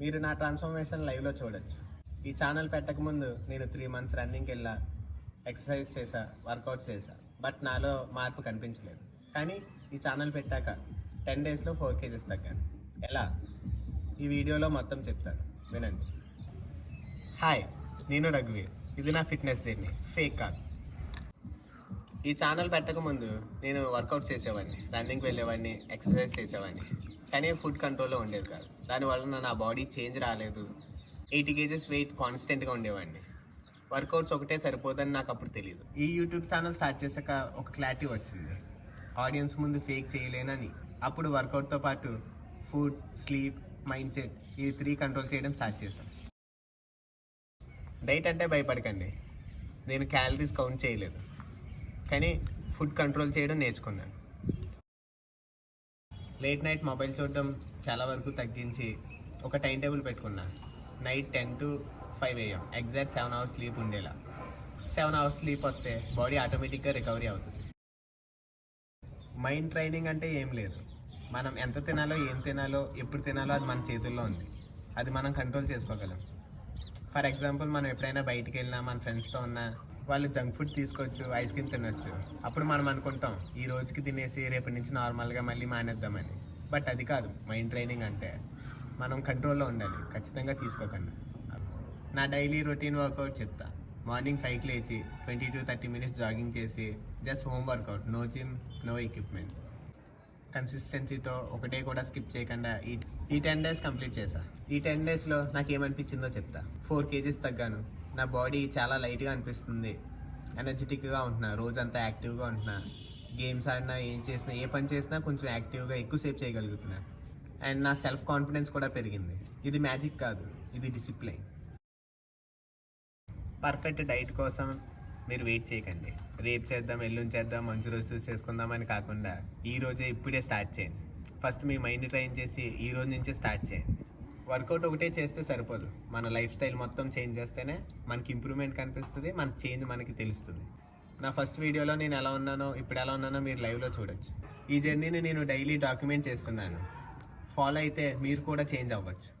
మీరు నా ట్రాన్స్ఫర్మేషన్ లైవ్లో చూడొచ్చు. ఈ ఛానల్ పెట్టకముందు నేను 3 months రన్నింగ్కి వెళ్ళా, ఎక్సర్సైజ్ చేశా, వర్కౌట్స్ చేశా. బట్ నాలో మార్పు కనిపించలేదు. కానీ ఈ ఛానల్ పెట్టాక 10 daysలో 4 kgs తగ్గాను. ఎలా? ఈ వీడియోలో మొత్తం చెప్తాను, వినండి. హాయ్, నేను రఘువీర్. ఇది నా ఫిట్నెస్ జర్నీ, ఫేక్ కాదు. ఈ ఛానల్ పెట్టకముందు నేను వర్కౌట్స్ చేసేవాడిని, రన్నింగ్కి వెళ్ళేవాడిని, ఎక్సర్సైజ్ చేసేవాడిని. కానీ ఫుడ్ కంట్రోల్లో ఉండేది కాదు. దానివల్ల నా బాడీ చేంజ్ రాలేదు. 80 kgs వెయిట్ కాన్స్టెంట్గా ఉండేవాడిని. వర్కౌట్స్ ఒకటే సరిపోదని నాకు అప్పుడు తెలియదు. ఈ యూట్యూబ్ ఛానల్ స్టార్ట్ చేశాక ఒక క్లారిటీ వచ్చింది, ఆడియన్స్ ముందు ఫేక్ చేయలేనని. అప్పుడు వర్కౌట్తో పాటు ఫుడ్, స్లీప్, మైండ్ సెట్, ఈ 3 కంట్రోల్ చేయడం స్టార్ట్ చేశాను. డైట్ అంటే భయపడకండి, నేను క్యాలరీస్ కౌంట్ చేయలేదు, కానీ ఫుడ్ కంట్రోల్ చేయడం నేర్చుకున్నాను. లేట్ నైట్ మొబైల్ చూడడం చాలా వరకు తగ్గించి ఒక టైం టేబుల్ పెట్టుకున్నా. Night 10 to 5 AM exact 7 hours sleep ఉండేలా. 7 hours స్లీప్ వస్తే బాడీ ఆటోమేటిక్గా రికవరీ అవుతుంది. మైండ్ ట్రైనింగ్ అంటే ఏం లేదు, మనం ఎంత తినాలో, ఏం తినాలో, ఎప్పుడు తినాలో అది మన చేతుల్లో ఉంది. అది మనం కంట్రోల్ చేసుకోగలం. ఫర్ ఎగ్జాంపుల్, మనం ఎప్పుడైనా బయటికి వెళ్ళినా, మన ఫ్రెండ్స్తో ఉన్నా, వాళ్ళు జంక్ ఫుడ్ తీసుకోవచ్చు, ఐస్ క్రీమ్ తినొచ్చు. అప్పుడు మనం అనుకుంటాం ఈ రోజుకి తినేసి రేపటి నుంచి నార్మల్గా మళ్ళీ మానేద్దామని. బట్ అది కాదు మైండ్ ట్రైనింగ్ అంటే. మనం కంట్రోల్లో ఉండాలి, ఖచ్చితంగా తీసుకోకండి. నా డైలీ రొటీన్ వర్కౌట్ చెప్తా. మార్నింగ్ 5కి లేచి 20 to 30 minutes జాగింగ్ చేసి, just home workout, no gym, no equipment. కన్సిస్టెన్సీతో ఒకటే కూడా స్కిప్ చేయకుండా ఈ 10 days కంప్లీట్ చేశా. ఈ 10 daysలో నాకు ఏమనిపించిందో చెప్తా. 4 kgs తగ్గాను. నా బాడీ చాలా లైట్గా అనిపిస్తుంది, ఎనర్జెటిక్గా ఉంటున్నా, రోజంతా యాక్టివ్గా ఉంటున్నా. గేమ్స్ ఆడినా, ఏం చేసినా, ఏ పని చేసినా కొంచెం యాక్టివ్గా ఎక్కువసేపు చేయగలుగుతున్నా. అండ్ నా సెల్ఫ్ కాన్ఫిడెన్స్ కూడా పెరిగింది. ఇది మ్యాజిక్ కాదు, ఇది డిసిప్లైన్. పర్ఫెక్ట్ డైట్ కోసం మీరు వెయిట్ చేయకండి. రేపు చేద్దాం, ఎల్లుండి చేద్దాం, మంచి రోజు చూసి చేసుకుందామని కాకుండా ఈ రోజే, ఇప్పుడే స్టార్ట్ చేయండి. ఫస్ట్ మీ మైండ్ ట్రైన్ చేసి ఈ రోజు నుంచే స్టార్ట్ చేయండి. వర్కౌట్ ఒకటే చేస్తే సరిపోదు, మన లైఫ్ స్టైల్ మొత్తం చేంజ్ చేస్తేనే మనకి ఇంప్రూవ్మెంట్ కనిపిస్తుంది, మన చేంజ్ మనకి తెలుస్తుంది. నా ఫస్ట్ వీడియోలో నేను ఎలా ఉన్నానో, ఇప్పుడు ఎలా ఉన్నానో మీరు లైవ్లో చూడొచ్చు. ఈ జర్నీని నేను డైలీ డాక్యుమెంట్ చేస్తున్నాను. ఫాలో అయితే మీరు కూడా చేంజ్ అవ్వచ్చు.